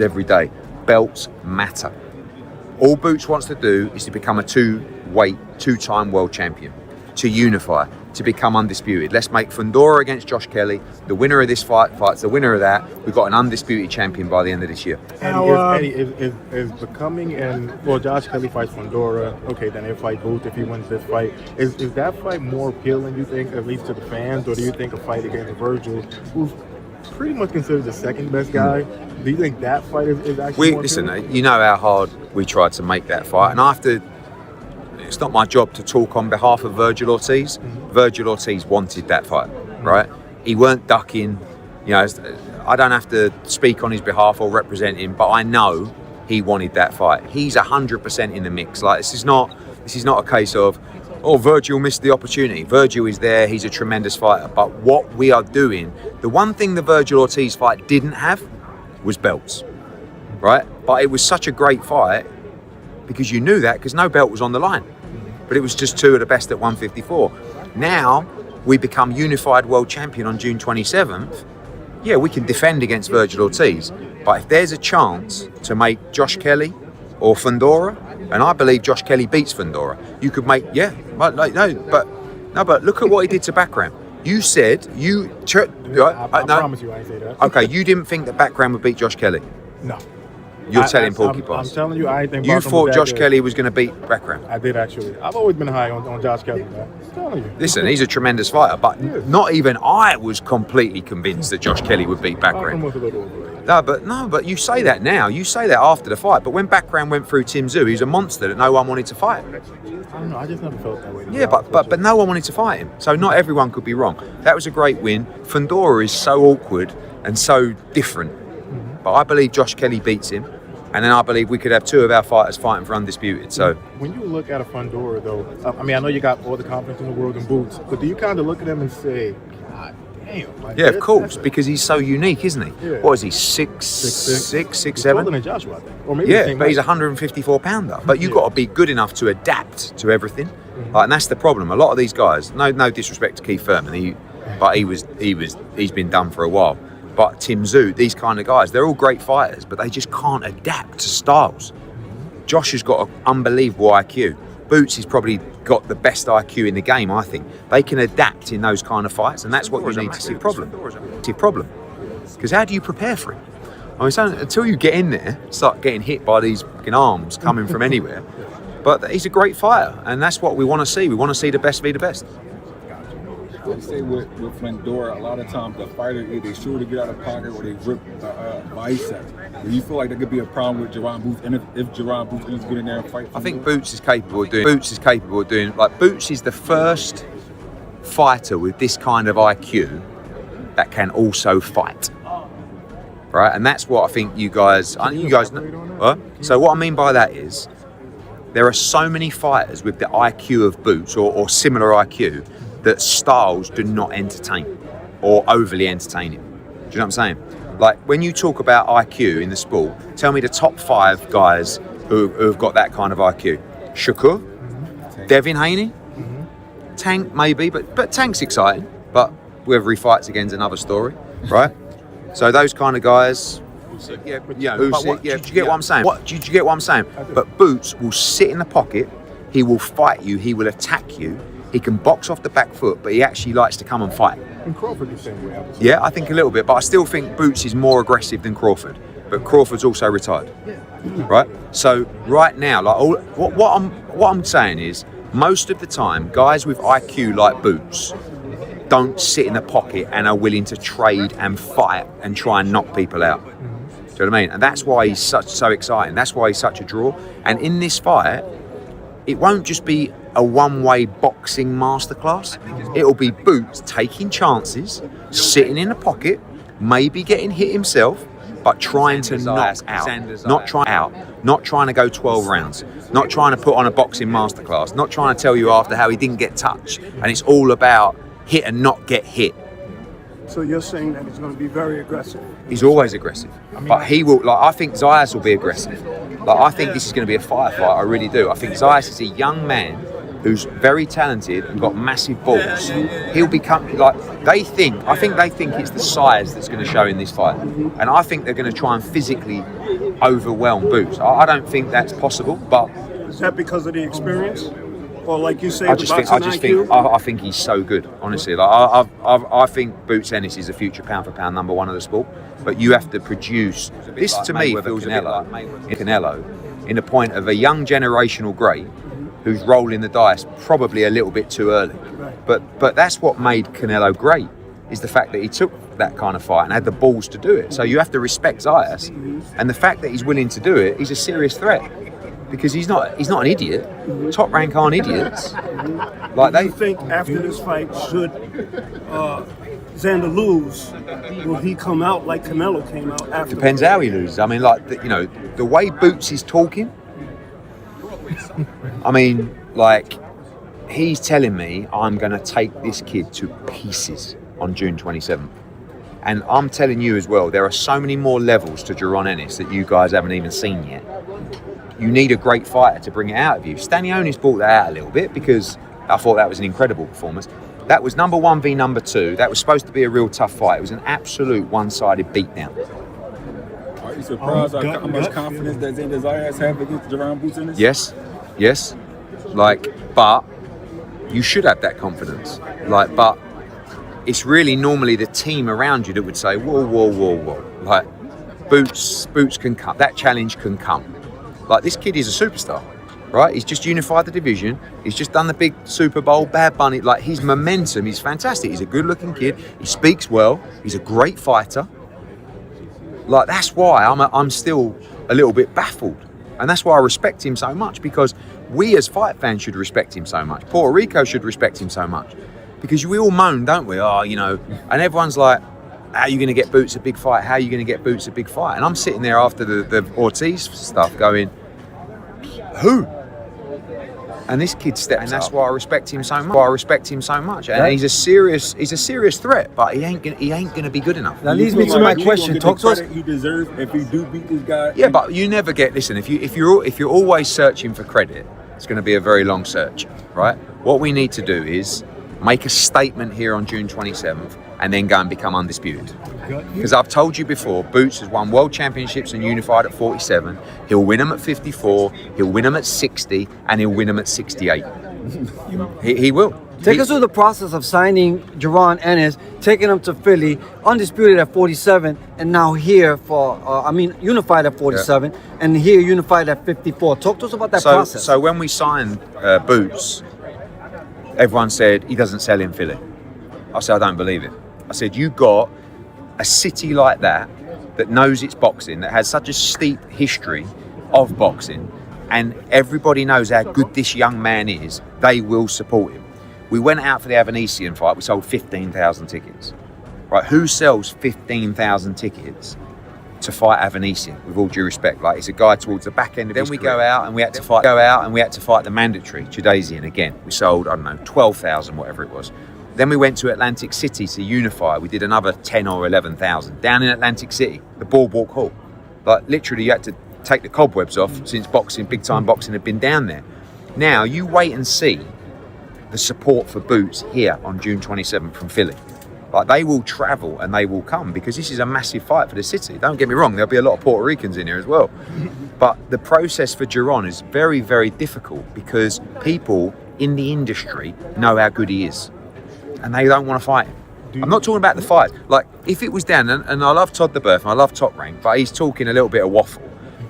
every day. Belts matter. All Boots wants to do is to become a two-time world champion, to unify, to become undisputed. Let's make Fundora against Josh Kelly. The winner of this fights the winner of that. We've got an undisputed champion by the end of this year. Eddie, is becoming Josh Kelly fights Fundora. Okay, then he'll fight Boots if he wins this fight. Is that fight more appealing, you think, at least to the fans, or do you think a fight against Virgil, who's pretty much considered the second best guy? Do you think that fight is actually more appealing? You know how hard we tried to make that fight, and I have to. It's not my job to talk on behalf of Virgil Ortiz. Virgil Ortiz wanted that fight, right? He weren't ducking. You know, I don't have to speak on his behalf or represent him, but I know he wanted that fight. He's 100% in the mix. Like this is not a case of, oh, Virgil missed the opportunity. Virgil is there. He's a tremendous fighter. But what we are doing, the one thing the Virgil Ortiz fight didn't have was belts, right? But it was such a great fight because you knew that because no belt was on the line. But it was just two of the best at 154. Now we become unified world champion on June 27th. Yeah, we can defend against Virgil Ortiz. But if there's a chance to make Josh Kelly or Fundora, and I believe Josh Kelly beats Fundora, you could make, but look at what he did to Bakram. You said I promise you I didn't say that. Okay, you didn't think that Bakram would beat Josh Kelly? No. You're telling Porky Pies. I'm telling you, I think you thought Josh Kelly was going to beat Bakram. I did actually. I've always been high on Josh Kelly, man. I'm telling you. Listen, he's a tremendous fighter, but not even I was completely convinced that Josh Kelly would beat Bakram. No, but you say that now. You say that after the fight. But when Bakram went through Tim Tszyu, he was a monster that no one wanted to fight. I don't know. I just never felt that way. Yeah, but no one wanted to fight him. So not everyone could be wrong. That was a great win. Fundora is so awkward and so different. But I believe Josh Kelly beats him. And then I believe we could have two of our fighters fighting for undisputed. So when you look at a Fundora, though, I mean, I know you got all the confidence in the world in Boots, but do you kind of look at him and say, God damn? Like, yeah, of course, because he's so unique, isn't he? Yeah. What is he, 6'7"? Taller than Joshua, I think. Or maybe but he's a 154 pounder. But you've got to be good enough to adapt to everything. And that's the problem. A lot of these guys, no disrespect to Keith Thurman, he's been done for a while. But Tim Tszyu, these kind of guys, they're all great fighters, but they just can't adapt to styles. Josh has got an unbelievable IQ. Boots has probably got the best IQ in the game, I think. They can adapt in those kind of fights, and that's what you need to see. Problem. Because how do you prepare for it? I mean, until you get in there, start getting hit by these fucking arms coming from anywhere. But he's a great fighter, and that's what we want to see. We want to see the best be the best. They say with Fundora, a lot of times the fighter either sure to get out of pocket or they rip bicep. Do you feel like that could be a problem with Jaron Boots? And if Jaron Boots is good in there and fight, I think Boots is capable of doing. Like Boots is the first fighter with this kind of IQ that can also fight. Right, and that's what I think you guys know. So what I mean by that is there are so many fighters with the IQ of Boots or similar IQ that styles do not entertain or overly entertaining. Do you know what I'm saying? Like when you talk about IQ in the sport, tell me the top 5 guys who've got that kind of IQ. Shakur, Devin Haney, Tank maybe, but Tank's exciting, but whether he fights again's another story, right? So those kind of guys, did you get what I'm saying? Did you get what I'm saying? But Boots will sit in the pocket, he will fight you, he will attack you. He can box off the back foot, but he actually likes to come and fight. And Crawford the same way, obviously. Yeah, I think a little bit, but I still think Boots is more aggressive than Crawford. But Crawford's also retired, right? So right now, like what I'm saying is, most of the time, guys with IQ like Boots don't sit in the pocket and are willing to trade and fight and try and knock people out. Do you know what I mean? And that's why he's so exciting. That's why he's such a draw. And in this fight, it won't just be a one-way boxing masterclass. It'll be Boots taking chances, sitting in a pocket, maybe getting hit himself, but trying to knock out, not trying to go 12 rounds, not trying to put on a boxing masterclass, not trying to tell you after how he didn't get touched, and it's all about hit and not get hit. So you're saying that he's going to be very aggressive? He's always aggressive, but he will. Like I think Zayas will be aggressive. Like I think this is going to be a firefight. I really do. I think Zayas is a young man who's very talented and got massive balls, he'll become like I think they think it's the size that's going to show in this fight, and I think they're going to try and physically overwhelm Boots. I don't think that's possible, but Is that because of the experience? Or like you say, I think he's so good. Honestly, like I think Boots Ennis is a future pound for pound number one of the sport. But you have to produce. This to me feels a bit like Canelo, in the point of a young generational great who's rolling the dice probably a little bit too early. But that's what made Canelo great, is the fact that he took that kind of fight and had the balls to do it. So you have to respect Zayas, and the fact that he's willing to do it, he's a serious threat. Because he's not an idiot. Top rank aren't idiots. Like Do you think after this fight, should Xander lose, will he come out like Canelo came out after? Depends how he loses. I mean, like the way Boots is talking. I mean, like he's telling me I'm going to take this kid to pieces on June 27th. And I'm telling you as well, there are so many more levels to Jaron Ennis that you guys haven't even seen yet. You need a great fighter to bring it out of you. Stanionis brought that out a little bit because I thought that was an incredible performance. That was number 1 v number 2. That was supposed to be a real tough fight. It was an absolute one-sided beatdown. Are you surprised how much confidence that Xander Zayas have against Jaron Boots Ennis? Yes. But you should have that confidence. But it's really normally the team around you that would say, whoa. Like, Boots can come. That challenge can come. Like, this kid is a superstar, right? He's just unified the division. He's just done the big Super Bowl, Bad Bunny. Like, his momentum is fantastic. He's a good-looking kid. He speaks well. He's a great fighter. Like, that's why I'm still a little bit baffled. And that's why I respect him so much, because we as fight fans should respect him so much. Puerto Rico should respect him so much. Because we all moan, don't we? And everyone's like, how are you going to get Boots a big fight? How are you going to get Boots a big fight? And I'm sitting there after the Ortiz stuff going, who? And this kid steps up. And that's why I respect him so much. And he's a serious threat, but he ain't gonna be good enough. That leads me to my question. Talk to us. He deserves if he do beat this guy. Yeah, but you never get. Listen, if you're always searching for credit, it's going to be a very long search, right? What we need to do is make a statement here on June 27th, and then go and become undisputed. Because I've told you before, Boots has won world championships and unified at 47. He'll win them at 54. He'll win them at 60, and he'll win them at 68. He will. Take us through the process of signing Jaron Ennis, taking him to Philly, undisputed at 47, and now here unified at 47, and here unified at 54. Talk to us about that process. So when we signed Boots, everyone said he doesn't sell in Philly. I said, I don't believe it. I said, you got a city like that knows its boxing, that has such a steep history of boxing, and everybody knows how good this young man is, they will support him. We went out for the Avanesian fight, we sold 15,000 tickets. Right, who sells 15,000 tickets to fight Avanesian, with all due respect? Like, it's a guy towards the back end of his career. Then we go out and we had to fight the mandatory, Chudasian again. We sold, 12,000, whatever it was. Then we went to Atlantic City to unify. We did another 10 or 11,000 down in Atlantic City, the Boardwalk Hall. Like, literally, you had to take the cobwebs off since big time boxing had been down there. Now you wait and see the support for Boots here on June 27th from Philly. Like, they will travel and they will come, because this is a massive fight for the city. Don't get me wrong, there'll be a lot of Puerto Ricans in here as well. But the process for Jaron is very, very difficult, because people in the industry know how good he is, and they don't want to fight him. I'm not talking about the fight. Like, if it was down, and I love Todd the Birth, and I love Top Rank, but he's talking a little bit of waffle,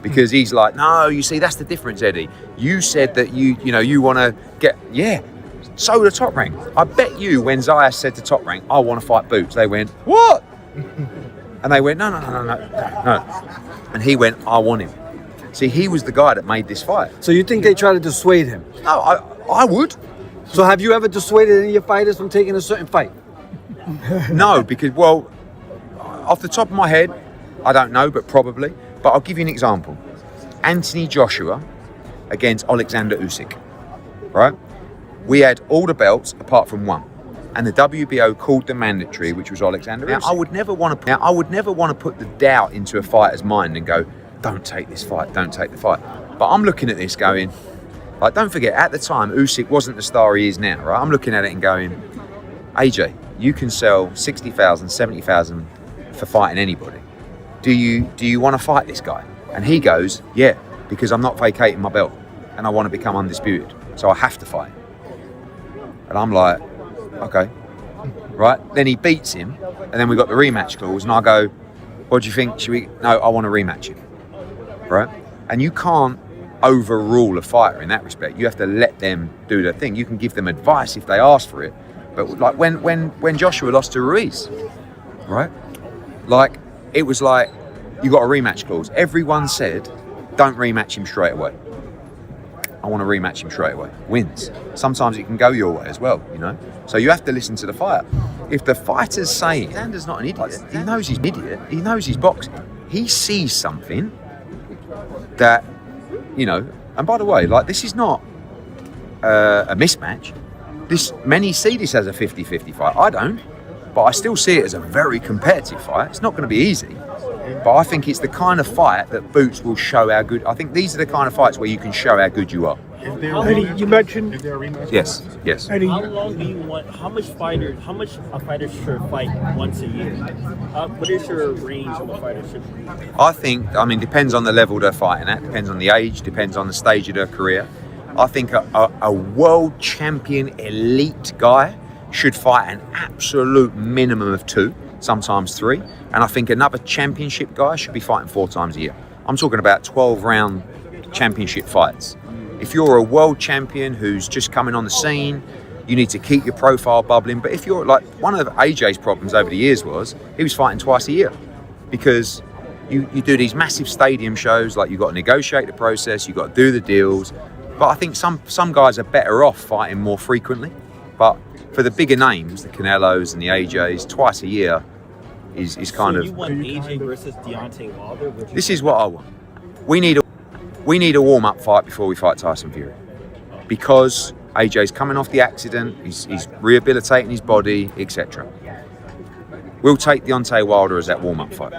because he's like, no, you see, that's the difference, Eddie. You said that you want to get, so the Top Rank. I bet you when Zayas said to Top Rank, I want to fight Boots, they went, what? And they went, no. And he went, I want him. See, he was the guy that made this fight. So you think they try to dissuade him? No, I would. So have you ever dissuaded any of your fighters from taking a certain fight? No, because, well, off the top of my head, I don't know, but probably. But I'll give you an example. Anthony Joshua against Alexander Usyk, right? We had all the belts apart from one, and the WBO called the mandatory, which was Alexander Usyk. Now, I would never want to put the doubt into a fighter's mind and go, don't take this fight, don't take the fight. But I'm looking at this going, Like, don't forget, at the time, Usyk wasn't the star he is now, right? I'm looking at it and going, AJ, you can sell 60,000, 70,000 for fighting anybody. Do you want to fight this guy? And he goes, yeah, because I'm not vacating my belt and I want to become undisputed. So I have to fight. And I'm like, okay, right? Then he beats him and then we got the rematch clause and I go, what do you think? No, I want to rematch him, right? And you can't overrule a fighter in that respect. You have to let them do their thing. You can give them advice if they ask for it. But like when Joshua lost to Ruiz, right? Like, it was like, you got a rematch clause. Everyone said, don't rematch him straight away. I want to rematch him straight away. Wins. Sometimes it can go your way as well, you know? So you have to listen to the fighter. If the fighter's saying, Xander's not an idiot, he knows he's an idiot, he knows he's boxing. He sees something that, you know, and by the way, like, this is not a mismatch. Many see this as a 50-50 fight. I don't, but I still see it as a very competitive fight. It's not going to be easy, but I think it's the kind of fight that Boots will show how good. I think these are the kind of fights where you can show how good you are. Eddie, you mentioned. Is there a rematch? Yes. Eddie, How long do you want? How much a fighter should fight once a year? What is your range of a fighter should? I think, depends on the level they're fighting at, depends on the age, depends on the stage of their career. I think a world champion elite guy should fight an absolute minimum of 2, sometimes 3. And I think another championship guy should be fighting 4 times a year. I'm talking about 12-round championship fights. If you're a world champion who's just coming on the scene, you need to keep your profile bubbling. But if you're like, one of AJ's problems over the years was he was fighting twice a year, because you do these massive stadium shows, like, you've got to negotiate the process, you've got to do the deals. But I think some guys are better off fighting more frequently. But for the bigger names, the Canelos and the AJs, twice a year is kind So of. you want AJ versus Deontay Wilder? This is what I want. We need a warm-up fight before we fight Tyson Fury, because AJ's coming off the accident, he's rehabilitating his body, etc. We'll take Deontay Wilder as that warm-up fight,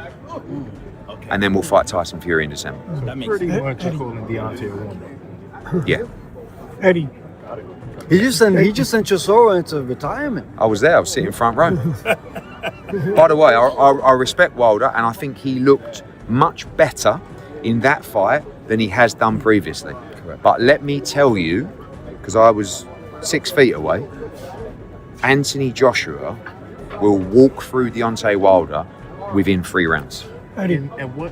and then we'll fight Tyson Fury in December. That makes Pretty sense. much calling Deontay a woman. Yeah, Eddie, He just sent Chisora into retirement. I was there. I was sitting front row. By the way, I respect Wilder, and I think he looked much better in that fight than he has done previously. Correct. But let me tell you, because I was 6 feet away, Anthony Joshua will walk through Deontay Wilder within 3 rounds. Eddie, And what?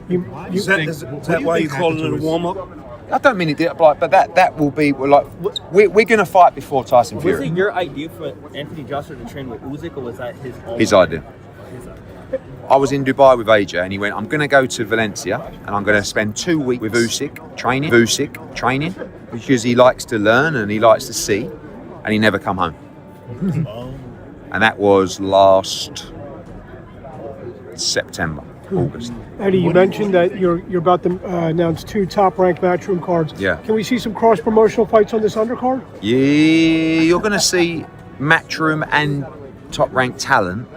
Is that why you calling it a warm up? I don't mean it, but that will be like we're going to fight before Tyson Was Fury. it your idea for Anthony Joshua to train with Usyk, or was that his own? His idea. His idea. I was in Dubai with AJ, and he went, I'm going to go to Valencia and I'm going to spend 2 weeks with Usyk training, because he likes to learn and he likes to see, and he never come home. And that was last September, August. Eddie, you mentioned that you're about to announce 2 top-ranked matchroom cards. Yeah. Can we see some cross-promotional fights on this undercard? Yeah, you're going to see matchroom and top-ranked talent.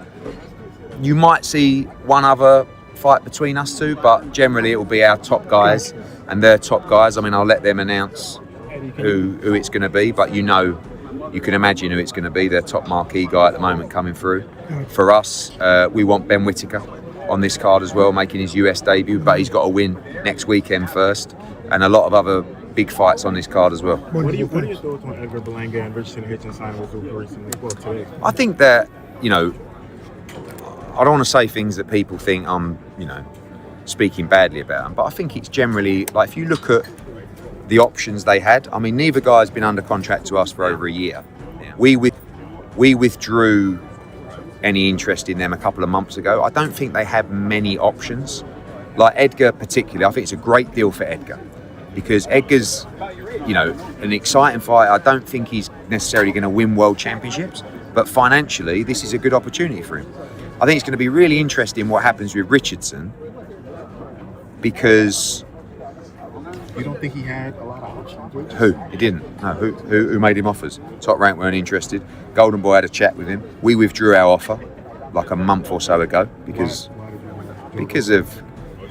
You might see one other fight between us 2, but generally it will be our top guys and their top guys. I mean, I'll let them announce who it's going to be, but you can imagine who it's going to be. Their top marquee guy at the moment coming through. For us, we want Ben Whittaker on this card as well, making his US debut, but he's got to win next weekend first, and a lot of other big fights on this card as well. What are your thoughts on Edgar Berlanga and Hitchins signing with Zuffa recently? Well, today. I think that, I don't want to say things that people think I'm, speaking badly about them, but I think it's generally, like, if you look at the options they had, I mean, neither guy's been under contract to us for over a year. We withdrew any interest in them a couple of months ago. I don't think they have many options. Like Edgar particularly, I think it's a great deal for Edgar, because Edgar's, an exciting fight. I don't think he's necessarily going to win world championships, but financially, this is a good opportunity for him. I think it's going to be really interesting what happens with Richardson, because You don't think he had a lot of options? who? He didn't. No, who made him offers? Top Rank weren't interested. Golden Boy had a chat with him. We withdrew our offer like a month or so ago because of,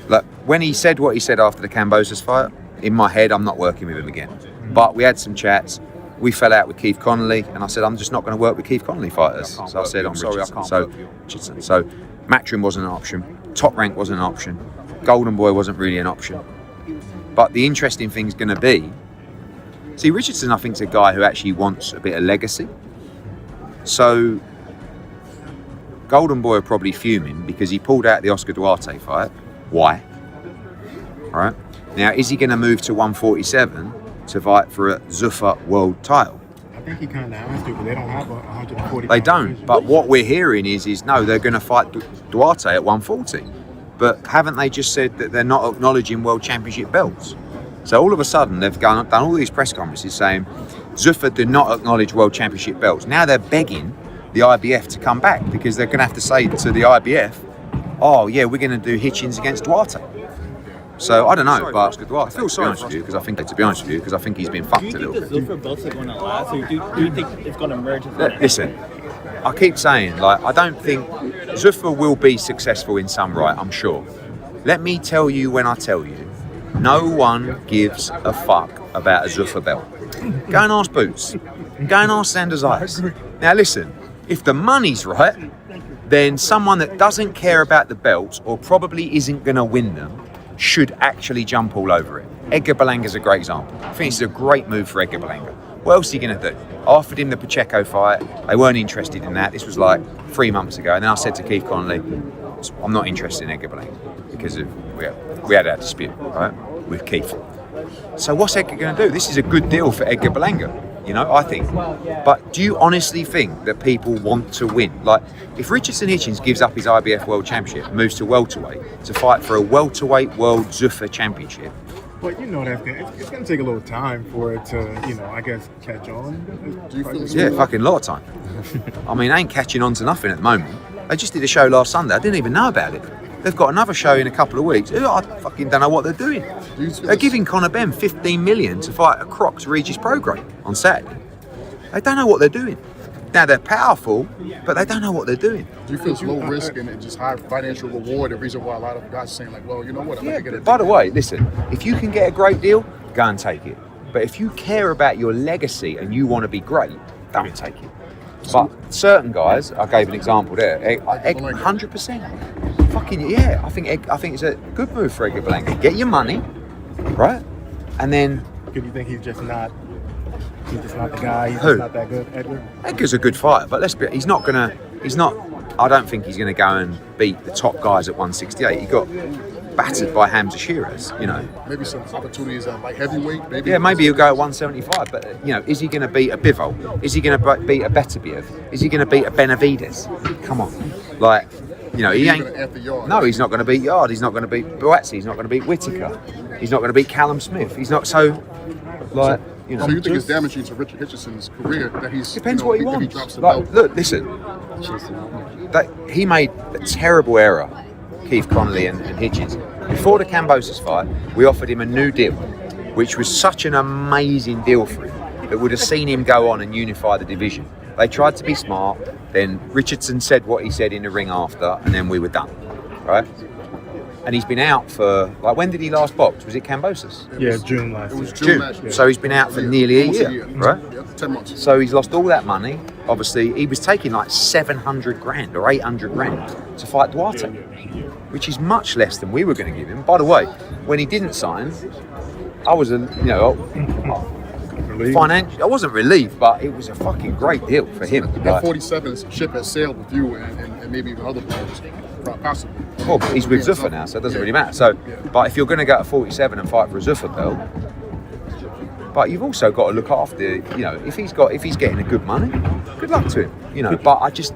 like, when he said what he said after the Cambosos fight, in my head, I'm not working with him again. But we had some chats. We fell out with Keith Connolly, and I said, I'm just not going to work with Keith Connolly fighters. So I said, I'm sorry, I can't work with you. Richardson. So Matchroom wasn't an option. Top Rank wasn't an option. Golden Boy wasn't really an option. But the interesting thing's going to be, see, Richardson, I think, is a guy who actually wants a bit of legacy. So Golden Boy are probably fuming because he pulled out the Oscar Duarte fight. Why? All right. Now, is he going to move to 147 to fight for a Zuffa world title? I think he kind of has to, but they don't have a 140. They don't. But what we're hearing is no, they're going to fight Duarte at 140. But haven't they just said that they're not acknowledging world championship belts? So all of a sudden they've done all these press conferences saying Zuffa did not acknowledge world championship belts. Now they're begging the IBF to come back because they're going to have to say to the IBF, oh yeah, we're going to do Hitchins against Duarte. So I don't know, but I feel sorry for you because I think, to be honest with you, because I think he's been fucked a little bit. Do you think the Zuffa belts are going to last, or do you think it's going to merge? Listen, I keep saying, like, I don't think Zuffa will be successful in some right, I'm sure. Let me tell you when I tell you, no one gives a fuck about a Zuffa belt. Go and ask Boots. Go and ask Sanders Ice. Now listen, if the money's right, then someone that doesn't care about the belts or probably isn't going to win them should actually jump all over it. Edgar Berlanga's a great example. I think it's a great move for Edgar Berlanga. What else are you going to do? I offered him the Pacheco fight. They weren't interested in that. This was like 3 months ago. And then I said to Keith Connolly, I'm not interested in Edgar Berlanga because we had our dispute, right, with Keith. So what's Edgar going to do? This is a good deal for Edgar Berlanga, you know, I think. But do you honestly think that people want to win? Like, if Richardson Hitchins gives up his IBF World Championship, moves to welterweight to fight for a welterweight World Zuffa Championship, but you know it's going to take a little time for it to, you know, I guess, catch on. Do you feel yeah, fucking lot of time. I mean, ain't catching on to nothing at the moment. They just did a show last Sunday. I didn't even know about it. They've got another show in a couple of weeks. I fucking don't know what they're doing. They're giving Conor Ben 15 million to fight a Crocs Regis program on Saturday. They don't know what they're doing. Now they're powerful, but they don't know what they're doing. Do you feel it's low risk and just high financial reward? The reason why a lot of guys are saying like, well, you know what, I'm gonna get it. By the way, listen, if you can get a great deal, go and take it. But if you care about your legacy and you want to be great, don't take it. But certain guys, I gave an example there, 100%. Fucking yeah, I think it's a good move for Edgar Berlanga. Get your money, right? And then. Do you think he's just not the guy? He's Who? just not that good, Edgar? Edgar's a good fighter, but I don't think he's gonna go and beat the top guys at 168. He got battered by Hamza Shiraz, you know. Maybe some opportunities at light heavyweight, maybe. Yeah, maybe he'll go at 175, but you know, is he going to beat a Bivol? Is he going to beat a Beterbiev? Is he going to beat a Benavides? Come on, like, you know, he ain't. No, he's not going to beat Yard. He's not going to beat Boatsi. He's not going to beat Whittaker. He's not going to beat Callum Smith. He's not so, like, you know. So you think it's damaging to Richard Hitchinson's career that he's depends, you know, what he if wants. he drops the Like, belt? look, listen, that he made a terrible error, Keith Connolly and Hitchins. Before the Cambosis fight, we offered him a new deal, which was such an amazing deal for him that would have seen him go on and unify the division. They tried to be smart, then Richardson said what he said in the ring after, and then we were done, right? And he's been out for, like, when did he last box? Was it Cambosis? Yeah, June last It year. was June last year. So he's been out for nearly a Almost year, right? Yeah, 10 months. So he's lost all that money. Obviously, he was taking like 700 grand or 800 grand to fight Duarte, which is much less than we were going to give him. By the way, when he didn't sign, I was, financially, I wasn't relieved, but it was a fucking great deal for him. That 47 ship has sailed with you and maybe even other players, possibly. Well, but he's with Zuffa now, so it doesn't really matter. So, but if you're going to go to 47 and fight for a Zuffa belt, but you've also got to look after, you know, if he's getting a good money, good luck to him, you know. But I just,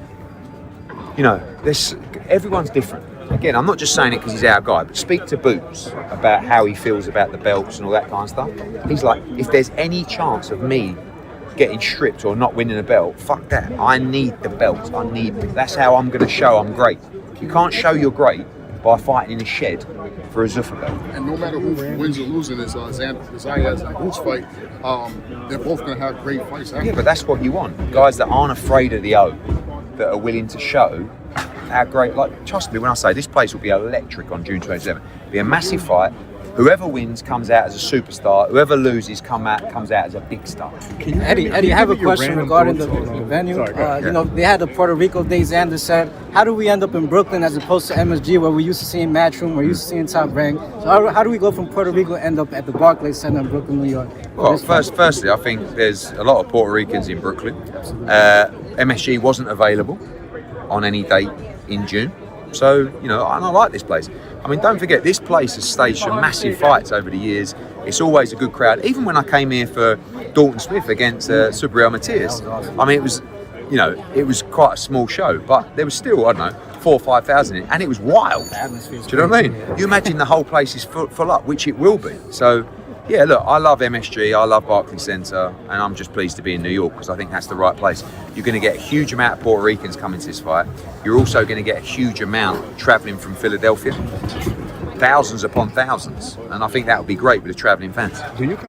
you know, everyone's different. Again, I'm not just saying it because he's our guy, but speak to Boots about how he feels about the belts and all that kind of stuff. He's like, if there's any chance of me getting stripped or not winning a belt, fuck that. I need the belt. That's how I'm going to show I'm great. You can't show you're great by fighting in a shed for a Zuffa belt. And no matter who wins or loses in this Zayas and Boots fight, they're both going to have great fights. Yeah, but that's what you want. Guys that aren't afraid of the O, that are willing to show how great. Like, trust me when I say this place will be electric on June 27th. It'll be a massive fight. Whoever wins comes out as a superstar. Whoever loses comes out as a big star. Eddie, I have a question regarding the venue. You know, they had the Puerto Rico day. Xander said, how do we end up in Brooklyn as opposed to MSG, where we used to see in Matchroom, we're used to seeing Top Rank? So how do we go from Puerto Rico and end up at the Barclays Center in Brooklyn, New York? Well, firstly, I think there's a lot of Puerto Ricans in Brooklyn. MSG wasn't available on any date in June. So, you know, and I like this place. I mean, don't forget, this place has staged some massive fights over the years. It's always a good crowd. Even when I came here for Dalton Smith against Subriel Matias, I mean, it was, you know, it was quite a small show, but there was still, I don't know, 4,000 or 5,000 in it, and it was wild. Do you know what I mean? You imagine the whole place is full up, which it will be. So, yeah, look, I love MSG, I love Barclays Center, and I'm just pleased to be in New York because I think that's the right place. You're going to get a huge amount of Puerto Ricans coming to this fight. You're also going to get a huge amount traveling from Philadelphia, thousands upon thousands, and I think that would be great with the traveling fans. Do you